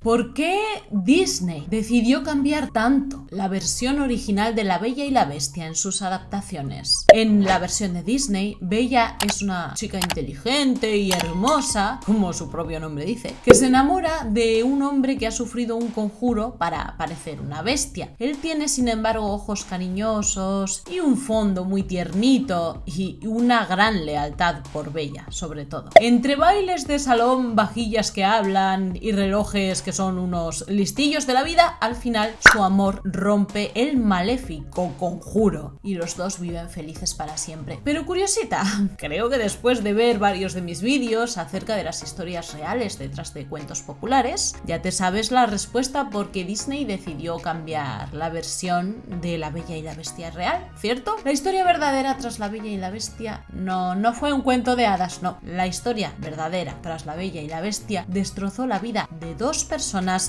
¿Por qué Disney decidió cambiar tanto la versión original de La Bella y la Bestia en sus adaptaciones? En la versión de Disney, Bella es una chica inteligente y hermosa, como su propio nombre dice, que se enamora de un hombre que ha sufrido un conjuro para parecer una bestia. Él tiene, sin embargo, ojos cariñosos y un fondo muy tiernito y una gran lealtad por Bella, sobre todo. Entre bailes de salón, vajillas que hablan y relojes que son unos listillos de la vida, al final su amor rompe el maléfico conjuro y los dos viven felices para siempre. Pero curiosita, creo que después de ver varios de mis vídeos acerca de las historias reales detrás de cuentos populares, ya te sabes la respuesta por qué Disney decidió cambiar la versión de La Bella y la Bestia real, ¿cierto? La historia verdadera tras La Bella y la Bestia no fue un cuento de hadas, no. La historia verdadera tras La Bella y la Bestia destrozó la vida de dos personas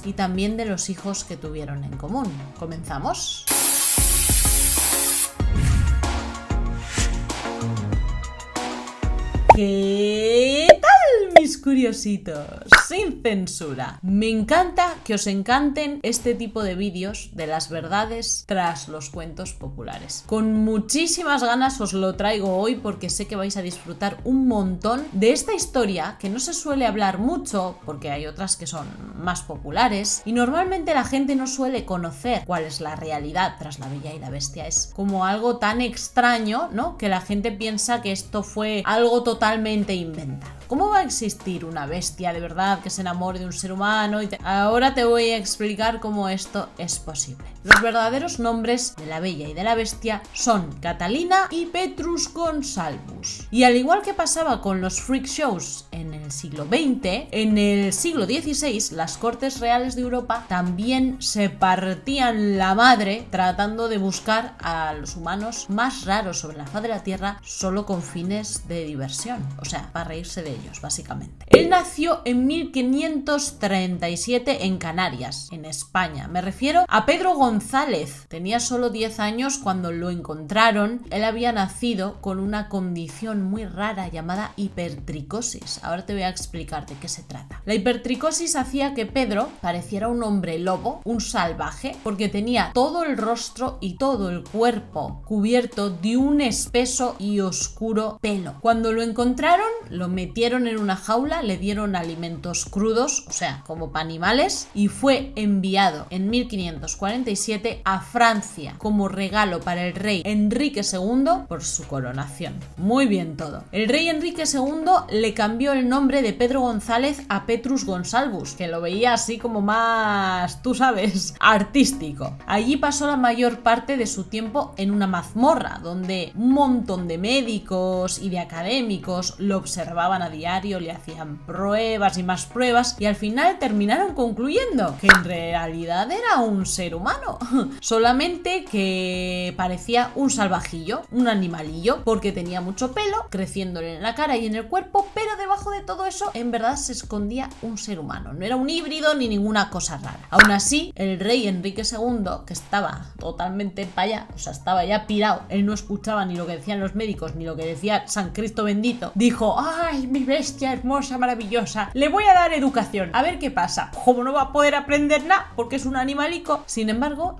y también de los hijos que tuvieron en común. ¿Comenzamos? ¿Qué tal, mis curiositos? Sin censura. Me encanta que os encanten este tipo de vídeos de las verdades tras los cuentos populares. Con muchísimas ganas os lo traigo hoy porque sé que vais a disfrutar un montón de esta historia que no se suele hablar mucho porque hay otras que son más populares y normalmente la gente no suele conocer cuál es la realidad tras La Bella y la Bestia. Es como algo tan extraño, ¿no? Que la gente piensa que esto fue algo totalmente inventado. ¿Cómo va a existir una bestia de verdad que se enamore de un ser humano? Ahora te voy a explicar cómo esto es posible. Los verdaderos nombres de la Bella y de la Bestia son Catalina y Petrus Gonsalvus. Y al igual que pasaba con los freak shows en el siglo XX, en el siglo XVI las cortes reales de Europa también se partían la madre tratando de buscar a los humanos más raros sobre la faz de la Tierra solo con fines de diversión, o sea, para reírse de ellos, básicamente. Él nació en 1537 en Canarias, en España. Me refiero a Pedro González. Tenía solo 10 años cuando lo encontraron. Él había nacido con una condición muy rara llamada hipertricosis. Ahora te voy a explicar de qué se trata. La hipertricosis hacía que Pedro pareciera un hombre lobo, un salvaje, porque tenía todo el rostro y todo el cuerpo cubierto de un espeso y oscuro pelo. Cuando lo encontraron, lo metieron en una jaula, le dieron alimentos crudos, o sea, como para animales, y fue enviado en 1547 a Francia como regalo para el rey Enrique II por su coronación. Muy bien todo. El rey Enrique II le cambió el nombre de Pedro González a Petrus Gonsalvus, que lo veía así como más, tú sabes, artístico. Allí pasó la mayor parte de su tiempo en una mazmorra, donde un montón de médicos y de académicos lo observaban a diario, le hacían pruebas y más pruebas y al final terminaron concluyendo que en realidad era un ser humano, solamente que parecía un salvajillo, un animalillo, porque tenía mucho pelo creciéndole en la cara y en el cuerpo, pero debajo de todo eso en verdad se escondía un ser humano, no era un híbrido ni ninguna cosa rara. Aún así, el rey Enrique II, que estaba totalmente para allá, o sea, estaba ya pirado, él no escuchaba ni lo que decían los médicos ni lo que decía San Cristo bendito, dijo: ¡ay, mi bestia hermosa, maravillosa! Le voy a dar educación, a ver qué pasa. Como no va a poder aprender nada porque es un animalico. Sin embargo,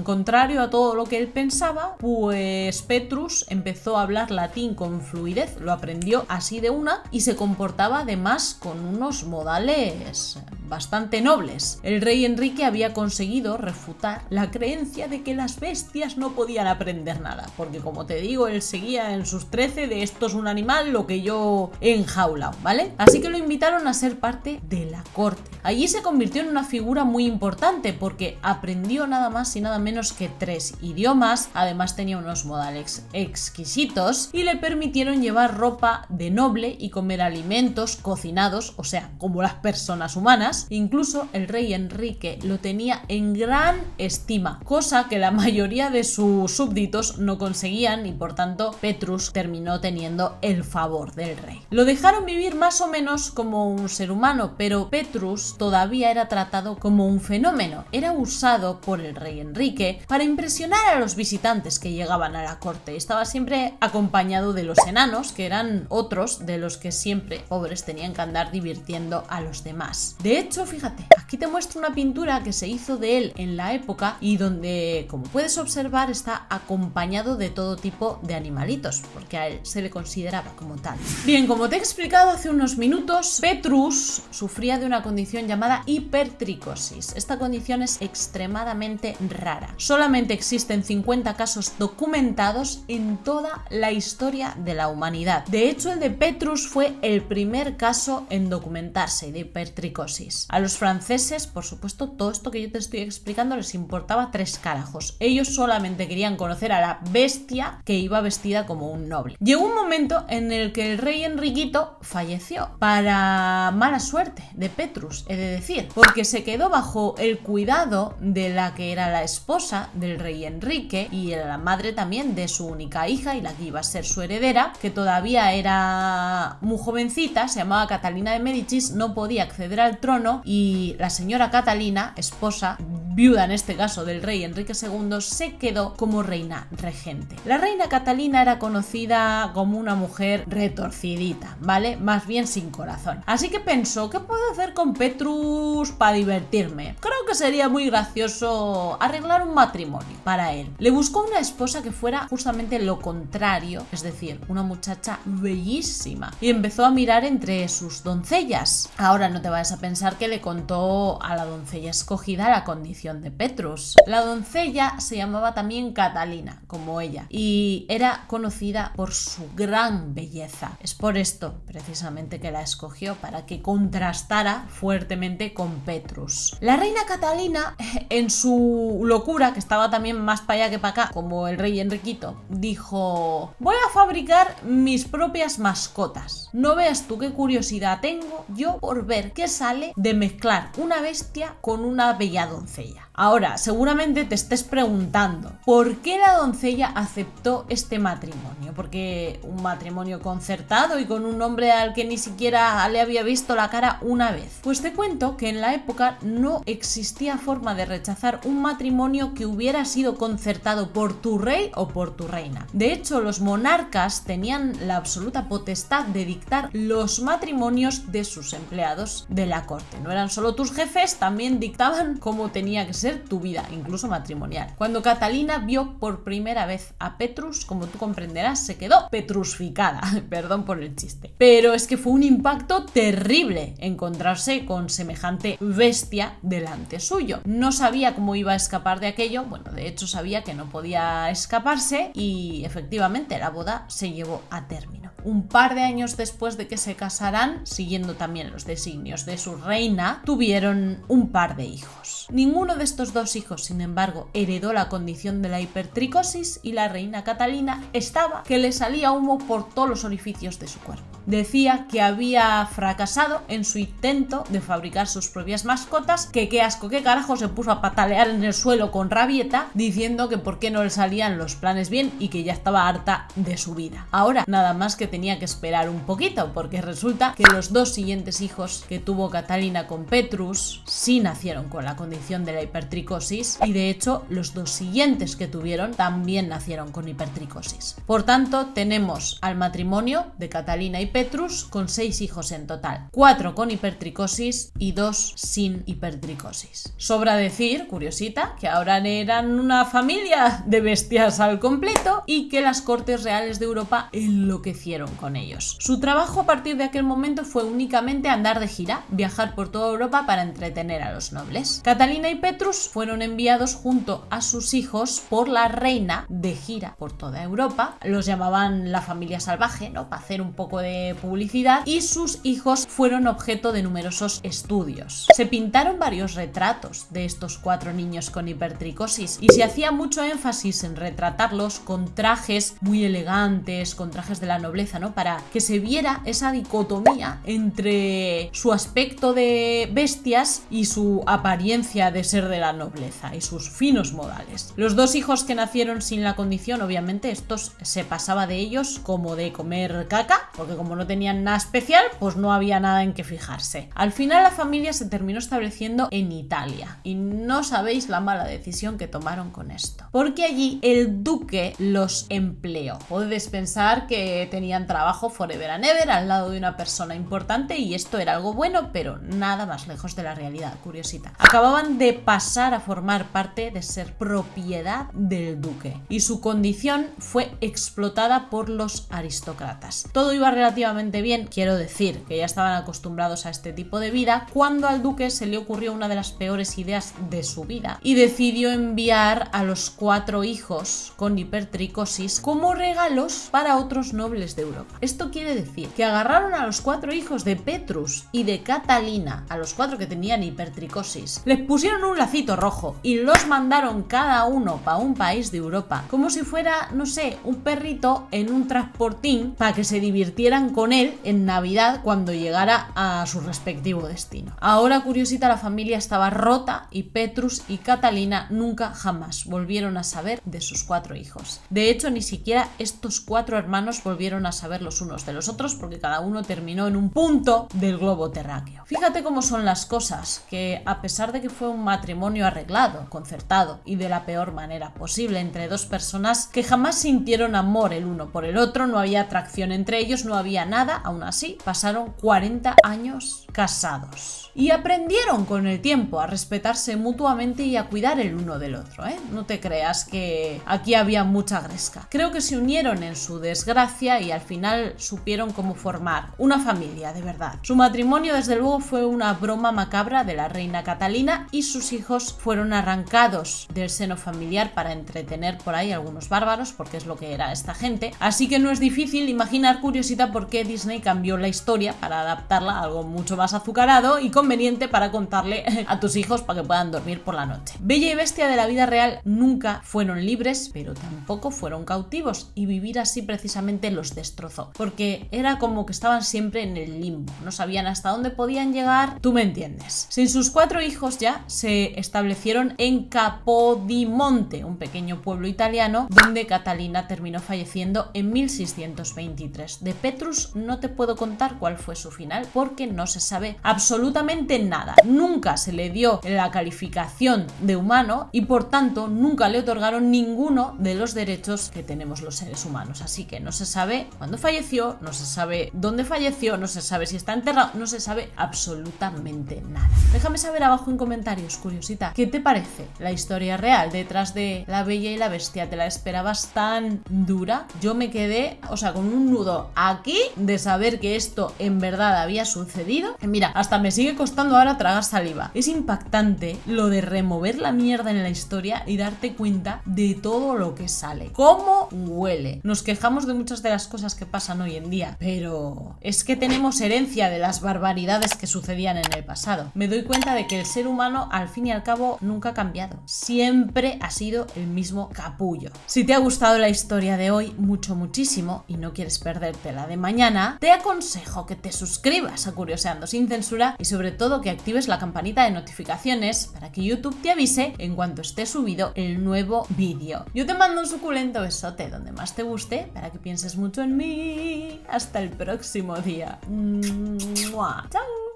contrario a todo lo que él pensaba, pues Petrus empezó a hablar latín con fluidez, lo aprendió así de una y se comportaba además con unos modales bastante nobles. El rey Enrique había conseguido refutar la creencia de que las bestias no podían aprender nada, porque como te digo, él seguía en sus 13 de esto es un animal, lo que yo he enjaulado, ¿vale? Así que lo invitaron a ser parte de la corte. Allí se convirtió en una figura muy importante porque aprendió nada más y nada menos que 3 idiomas, además tenía unos modales exquisitos y le permitieron llevar ropa de noble y comer alimentos cocinados, o sea, como las personas humanas. Incluso el rey Enrique lo tenía en gran estima, cosa que la mayoría de sus súbditos no conseguían y por tanto Petrus terminó teniendo el favor del rey. Lo dejaron vivir más o menos como un ser humano, pero Petrus todavía era tratado como un fenómeno. Era usado por el rey Enrique para impresionar a los visitantes que llegaban a la corte. Estaba siempre acompañado de los enanos, que eran otros de los que siempre, pobres, tenían que andar divirtiendo a los demás. De hecho, fíjate, aquí te muestro una pintura que se hizo de él en la época y donde, como puedes observar, está acompañado de todo tipo de animalitos, porque a él se le consideraba como tal. Bien, como te he explicado hace unos minutos, Petrus sufría de una condición llamada hipertricosis. Esta condición es extremadamente rara. Solamente existen 50 casos documentados en toda la historia de la humanidad. De hecho, el de Petrus fue el primer caso en documentarse de hipertricosis. A los franceses, por supuesto, todo esto que yo te estoy explicando les importaba 3 carajos. Ellos solamente querían conocer a la bestia que iba vestida como un noble. Llegó un momento en el que el rey Enriquito falleció, para mala suerte de Petrus, he de decir, porque se quedó bajo el cuidado de la que era la esposa del rey Enrique y era la madre también de su única hija y la que iba a ser su heredera, que todavía era muy jovencita, se llamaba Catalina de Médicis, no podía acceder al trono y la señora Catalina, esposa, viuda en este caso del rey Enrique II, se quedó como reina regente. La reina Catalina era conocida como una mujer retorcidita, ¿vale? Más bien sin corazón. Así que pensó, ¿qué puedo hacer con Petrus para divertirme? Creo que sería muy gracioso arreglar un matrimonio para él. Le buscó una esposa que fuera justamente lo contrario, es decir, una muchacha bellísima, y empezó a mirar entre sus doncellas. Ahora no te vayas a pensar que le contó a la doncella escogida la condición de Petrus. La doncella se llamaba también Catalina, como ella, y era conocida por su gran belleza. Es por esto, precisamente, que la escogió, para que contrastara fuertemente con Petrus. La reina Catalina, en su locura, que estaba también más para allá que para acá, como el rey Enriquito, dijo: voy a fabricar mis propias mascotas. No veas tú qué curiosidad tengo yo por ver qué sale de mezclar una bestia con una bella doncella. Ahora, seguramente te estés preguntando, ¿por qué la doncella aceptó este matrimonio? Porque un matrimonio concertado y con un hombre al que ni siquiera le había visto la cara una vez. Pues te cuento que en la época no existía forma de rechazar un matrimonio que hubiera sido concertado por tu rey o por tu reina. De hecho, los monarcas tenían la absoluta potestad de dictar los matrimonios de sus empleados de la corte. No eran solo tus jefes, también dictaban cómo tenía que ser tu vida, incluso matrimonial. Cuando Catalina vio por primera vez a Petrus, como tú comprenderás, se quedó petrusficada. Perdón por el chiste. Pero es que fue un impacto terrible encontrarse con semejante bestia delante suyo. No sabía cómo iba a escapar de aquello. Bueno, de hecho sabía que no podía escaparse y efectivamente la boda se llevó a término. Un par de años después de que se casaran, siguiendo también los designios de su reina, tuvieron un par de hijos. Ninguno de estos 2 hijos, sin embargo, heredó la condición de la hipertricosis y la reina Catalina estaba que le salía humo por todos los orificios de su cuerpo. Decía que había fracasado en su intento de fabricar sus propias mascotas, que qué asco, qué carajo, se puso a patalear en el suelo con rabieta, diciendo que por qué no le salían los planes bien y que ya estaba harta de su vida. Ahora, nada más que tenía que esperar un poquito, porque resulta que los 2 siguientes hijos que tuvo Catalina con Petrus sí nacieron con la condición de la hipertricosis y de hecho los 2 siguientes que tuvieron también nacieron con hipertricosis. Por tanto, tenemos al matrimonio de Catalina y Petrus con 6 hijos en total, 4 con hipertricosis y 2 sin hipertricosis. Sobra decir, curiosita, que ahora eran una familia de bestias al completo y que las cortes reales de Europa enloquecieron con ellos. Su trabajo a partir de aquel momento fue únicamente andar de gira, viajar por toda Europa para entretener a los nobles. Catalina y Petrus fueron enviados junto a sus hijos por la reina de gira por toda Europa. Los llamaban la familia salvaje, ¿no?, para hacer un poco de publicidad, y sus hijos fueron objeto de numerosos estudios. Se pintaron varios retratos de estos 4 niños con hipertricosis y se hacía mucho énfasis en retratarlos con trajes muy elegantes, con trajes de la nobleza, ¿no?, para que se viera esa dicotomía entre su aspecto de bestias y su apariencia herencia de ser de la nobleza y sus finos modales. Los dos hijos que nacieron sin la condición, obviamente estos se pasaba de ellos como de comer caca, porque como no tenían nada especial, pues no había nada en que fijarse. Al final la familia se terminó estableciendo en Italia y no sabéis la mala decisión que tomaron con esto, porque allí el duque los empleó. Podéis pensar que tenían trabajo forever and ever al lado de una persona importante y esto era algo bueno, pero nada más lejos de la realidad, curiosita. Acababan de pasar a formar parte de ser propiedad del duque y su condición fue explotada por los aristócratas. Todo iba relativamente bien, quiero decir que ya estaban acostumbrados a este tipo de vida, cuando al duque se le ocurrió una de las peores ideas de su vida y decidió enviar a los 4 hijos con hipertricosis como regalos para otros nobles de Europa. Esto quiere decir que agarraron a los 4 hijos de Petrus y de Catalina, a los 4 que tenían hipertricosis, les pusieron un lacito rojo y los mandaron cada uno para un país de Europa, como si fuera, no sé, un perrito en un transportín para que se divirtieran con él en Navidad cuando llegara a su respectivo destino. Ahora, curiosita, la familia estaba rota y Petrus y Catalina nunca jamás volvieron a saber de sus 4 hijos. De hecho, ni siquiera estos 4 hermanos volvieron a saber los unos de los otros porque cada uno terminó en un punto del globo terráqueo. Fíjate cómo son las cosas, que a pesar de que fue un matrimonio arreglado, concertado y de la peor manera posible entre 2 personas que jamás sintieron amor el uno por el otro, no había atracción entre ellos, no había nada, aún así pasaron 40 años casados y aprendieron con el tiempo a respetarse mutuamente y a cuidar el uno del otro, ¿eh? No te creas que aquí había mucha gresca. Creo que se unieron en su desgracia y al final supieron cómo formar una familia de verdad. Su matrimonio, desde luego, fue una broma macabra de la reina Catalina y sus hijos fueron arrancados del seno familiar para entretener por ahí algunos bárbaros, porque es lo que era esta gente. Así que no es difícil imaginar, curiosita, por qué Disney cambió la historia para adaptarla a algo mucho más azucarado y conveniente para contarle a tus hijos para que puedan dormir por la noche. Bella y Bestia de la vida real nunca fueron libres, pero tampoco fueron cautivos, y vivir así precisamente los destrozó, porque era como que estaban siempre en el limbo, no sabían hasta dónde podían llegar, tú me entiendes. Sin sus 4 hijos ya se establecieron en Capodimonte, un pequeño pueblo italiano donde Catalina terminó falleciendo en 1623. De Petrus no te puedo contar cuál fue su final porque no se sabe absolutamente nada. Nunca se le dio la calificación de humano y por tanto nunca le otorgaron ninguno de los derechos que tenemos los seres humanos. Así que no se sabe cuándo falleció, no se sabe dónde falleció, no se sabe si está enterrado, no se sabe absolutamente nada. Déjame saber abajo en comentarios, curiosita, ¿qué te parece la historia real detrás de La Bella y la Bestia? ¿Te la esperabas tan dura? Yo me quedé, con un nudo aquí de saber que esto en verdad había sucedido. Mira, hasta me sigue costando ahora tragar saliva. Es impactante lo de remover la mierda en la historia y darte cuenta de todo lo que sale. ¿Cómo huele? Nos quejamos de muchas de las cosas que pasan hoy en día, pero es que tenemos herencia de las barbaridades que sucedían en el pasado. Me doy cuenta de que el ser humano, al fin y al cabo, nunca ha cambiado. Siempre ha sido el mismo capullo. Si te ha gustado la historia de hoy muchísimo y no quieres perderte la de mañana, te aconsejo que te suscribas a Curioseando sin Censura y sobre todo que actives la campanita de notificaciones para que YouTube te avise en cuanto esté subido el nuevo vídeo. Yo te mando un suculento besote donde más te guste para que pienses mucho en mí. Hasta el próximo día. ¡Mua! ¡Chao!